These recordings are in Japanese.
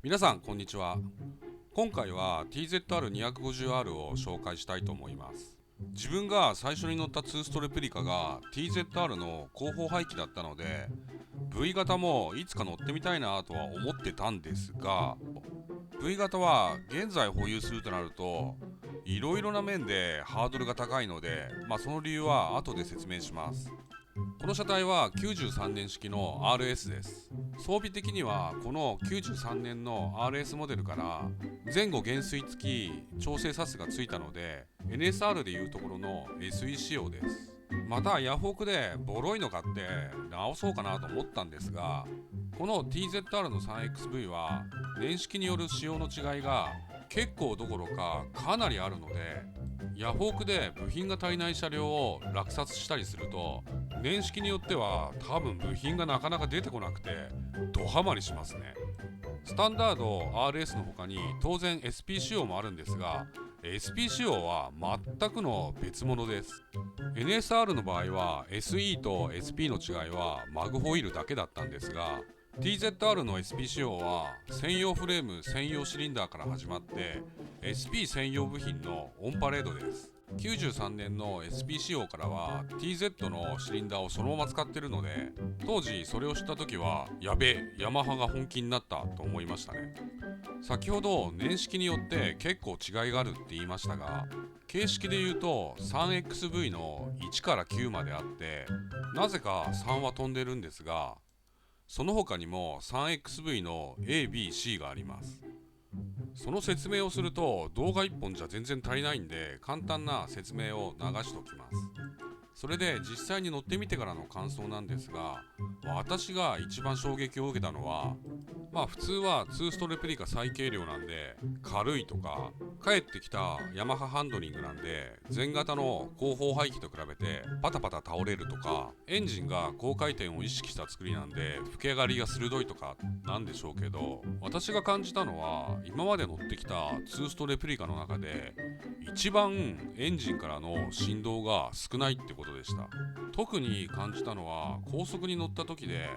皆さんこんにちは。今回は TZR250R を紹介したいと思います。自分が最初に乗ったツーストレプリカが TZR の後方排気だったので V 型もいつか乗ってみたいなとは思ってたんですが、 V 型は現在保有するとなるといろいろな面でハードルが高いので、その理由は後で説明します。この車体は93年式の RS です。装備的にはこの93年の RS モデルから前後減衰付き調整サスがついたので NSR でいうところの SE 仕様です。またヤフオクでボロいの買って直そうかなと思ったんですが、この TZR の 3XV は年式による仕様の違いが結構どころかかなりあるので、ヤフオクで部品が足りない車両を落札したりすると年式によっては多分部品がなかなか出てこなくてドハマりしますね。スタンダード RS の他に当然 SP 仕様もあるんですが、 SP 仕様は全くの別物です。 NSR の場合は SE と SP の違いはマグホイールだけだったんですが、 TZR の SP 仕様は専用フレーム専用シリンダーから始まって SP 専用部品のオンパレードです。93年の SP 仕様からは TZ のシリンダーをそのまま使ってるので、当時それを知った時はやべえ、ヤマハが本気になったと思いましたね。先ほど年式によって結構違いがあるって言いましたが、形式で言うと 3XV の1から9まであって、なぜか3は飛んでるんですが、その他にも 3XV の A、B、C があります。その説明をすると動画1本じゃ全然足りないんで、簡単な説明を流しておきます。それで実際に乗ってみてからの感想なんですが、私が一番衝撃を受けたのは、普通はツーストレプリカ最軽量なんで軽いとか、帰ってきたヤマハハンドリングなんで前型の後方排気と比べてパタパタ倒れるとか、エンジンが高回転を意識した作りなんで吹き上がりが鋭いとかなんでしょうけど、私が感じたのは今まで乗ってきたツーストレプリカの中で一番エンジンからの振動が少ないってことでした。特に感じたのは高速に乗った時で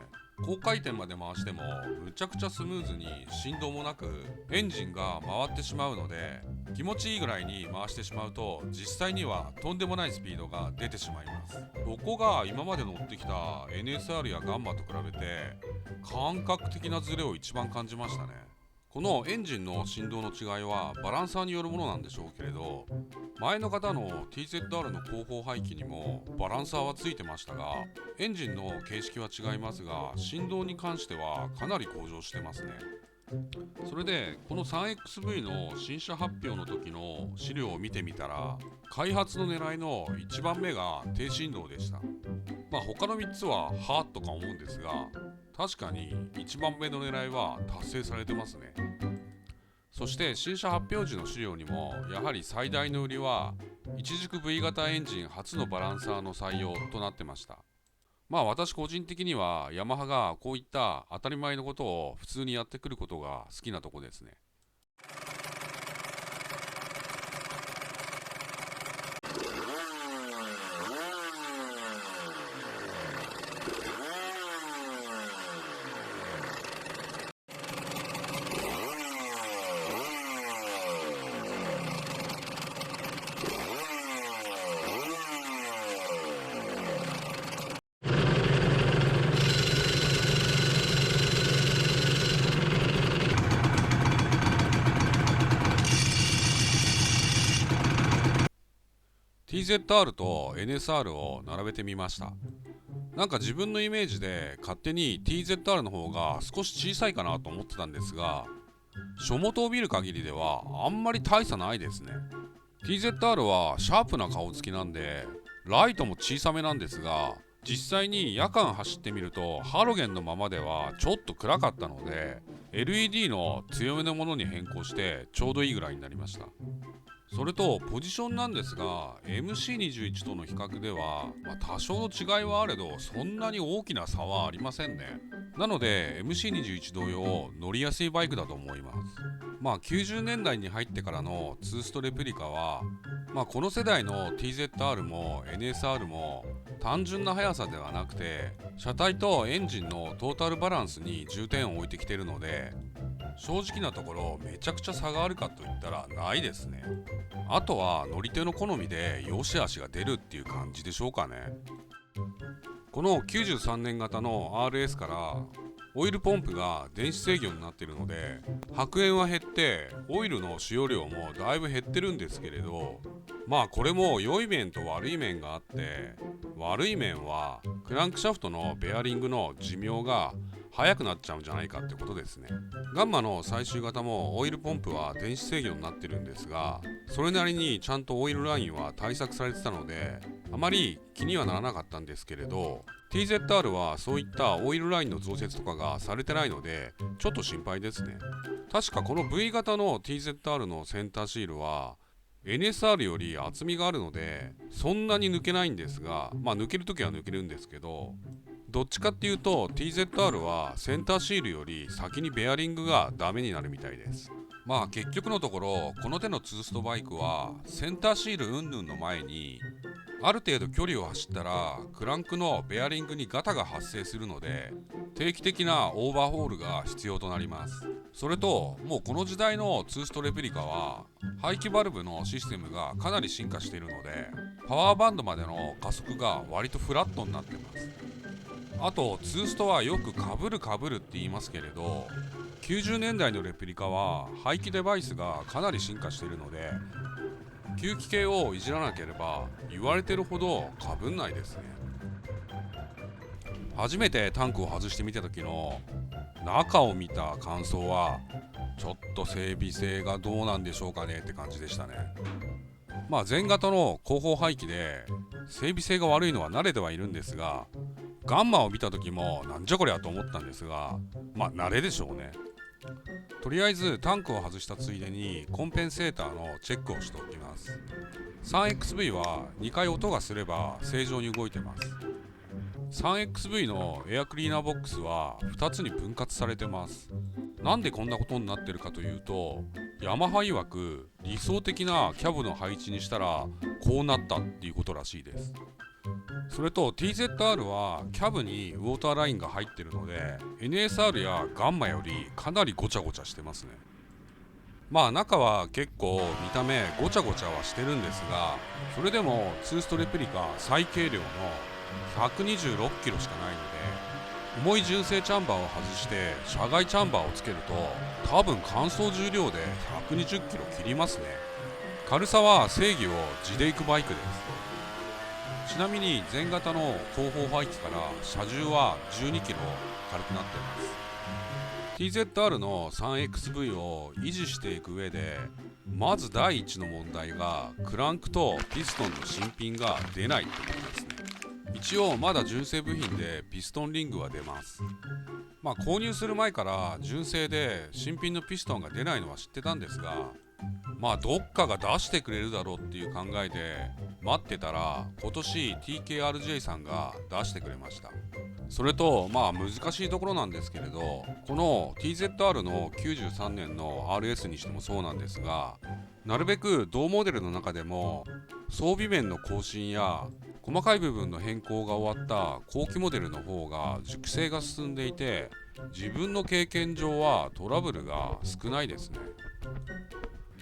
高回転まで回してもむちゃくちゃスムーズに振動もなくエンジンが回ってしまうので、気持ちいいぐらいに回してしまうと実際にはとんでもないスピードが出てしまいます。ここが今まで乗ってきた NSR やガンマと比べて感覚的なズレを一番感じましたね。このエンジンの振動の違いはバランサーによるものなんでしょうけれど、前の方の TZR の後方排気にもバランサーはついてましたが、エンジンの形式は違いますが振動に関してはかなり向上してますね。それでこの 3XV の新車発表の時の資料を見てみたら、開発の狙いの1番目が低振動でした。他の3つははとか思うんですが、確かに1番目の狙いは達成されてますね。そして新車発表時の資料にもやはり最大の売りは一軸 V 型エンジン初のバランサーの採用となってました。私個人的にはヤマハがこういった当たり前のことを普通にやってくることが好きなとこですね。TZR と NSR を並べてみました。なんか自分のイメージで勝手に TZR の方が少し小さいかなと思ってたんですが、書元を見る限りではあんまり大差ないですね。 TZR はシャープな顔つきなんでライトも小さめなんですが、実際に夜間走ってみるとハロゲンのままではちょっと暗かったので LED の強めのものに変更してちょうどいいぐらいになりました。それとポジションなんですが MC21 との比較では、多少の違いはあれどそんなに大きな差はありませんね。なので MC21 同様乗りやすいバイクだと思います。90年代に入ってからのツーストレプリカは、この世代の TZR も NSR も単純な速さではなくて車体とエンジンのトータルバランスに重点を置いてきているので、正直なところめちゃくちゃ差があるかといったらないですね。あとは乗り手の好みで良し悪しが出るっていう感じでしょうかね。この93年型の RS からオイルポンプが電子制御になっているので、白煙は減ってオイルの使用量もだいぶ減ってるんですけれど、まあこれも良い面と悪い面があって、悪い面はクランクシャフトのベアリングの寿命が早くなっちゃうんじゃないかってことですね。ガンマの最終型もオイルポンプは電子制御になってるんですが、それなりにちゃんとオイルラインは対策されてたので、あまり気にはならなかったんですけれど、 TZR はそういったオイルラインの増設とかがされてないのでちょっと心配ですね。確かこの V 型の TZR のセンターシールは NSR より厚みがあるのでそんなに抜けないんですが、まあ抜けるときは抜けるんですけど、どっちかっていうと TZR はセンターシールより先にベアリングがダメになるみたいです。まあ結局のところこの手のツーストバイクはセンターシール云々の前にある程度距離を走ったらクランクのベアリングにガタが発生するので定期的なオーバーホールが必要となります。それともうこの時代のツーストレプリカは排気バルブのシステムがかなり進化しているのでパワーバンドまでの加速が割とフラットになってます。あとツーストはよくかぶるって言いますけれど、90年代のレプリカは排気デバイスがかなり進化しているので吸気系をいじらなければ言われてるほどかぶんないですね。初めてタンクを外してみた時の中を見た感想はちょっと整備性がどうなんでしょうかねって感じでしたね。まあ前型の後方排気で整備性が悪いのは慣れてはいるんですが、ガンマを見た時もなんじゃこりゃと思ったんですが、まあ慣れでしょうね。とりあえずタンクを外したついでにコンペンセーターのチェックをしておきます。 3XV は2回音がすれば正常に動いてます。 3XV のエアクリーナーボックスは2つに分割されてます。なんでこんなことになってるかというと、ヤマハ曰く理想的なキャブの配置にしたらこうなったっていうことらしいです。それと TZR はキャブにウォーターラインが入ってるので NSR やガンマよりかなりごちゃごちゃしてますね。まあ中は結構見た目ごちゃごちゃはしてるんですが、それでもツーストレプリカ最軽量の126キロしかないので、重い純正チャンバーを外して車外チャンバーをつけると多分乾燥重量で120キロ切りますね。軽さは正義を地で行くバイクです。ちなみに前型の後方排気から車重は12キロ軽くなっています。 TZR の 3XV を維持していく上でまず第一の問題がクランクとピストンの新品が出ないってことですね。一応まだ純正部品でピストンリングは出ます。まあ購入する前から純正で新品のピストンが出ないのは知ってたんですが、まあどっかが出してくれるだろうっていう考えで待ってたら今年 TKRJ さんが出してくれました。それとまあ難しいところなんですけれど、この TZR の93年の RS にしてもそうなんですが、なるべく同モデルの中でも装備面の更新や細かい部分の変更が終わった後期モデルの方が熟成が進んでいて、自分の経験上はトラブルが少ないですね。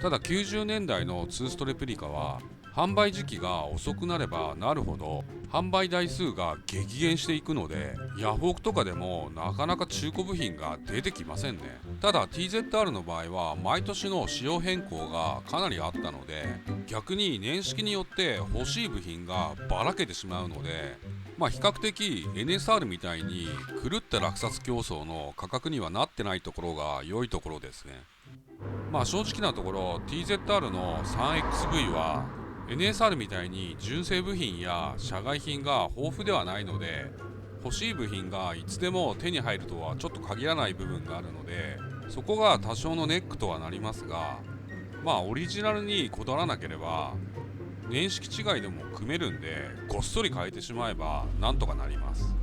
ただ90年代のツーストレプリカは販売時期が遅くなればなるほど販売台数が激減していくので、ヤフオクとかでもなかなか中古部品が出てきませんね。ただ TZR の場合は毎年の仕様変更がかなりあったので、逆に年式によって欲しい部品がばらけてしまうので、まあ比較的 NSR みたいに狂った落札競争の価格にはなってないところが良いところですね。まあ正直なところ TZR の 3XV は NSR みたいに純正部品や社外品が豊富ではないので、欲しい部品がいつでも手に入るとはちょっと限らない部分があるので、そこが多少のネックとはなりますが、まあオリジナルにこだわらなければ年式違いでも組めるんで、ごっそり変えてしまえばなんとかなります。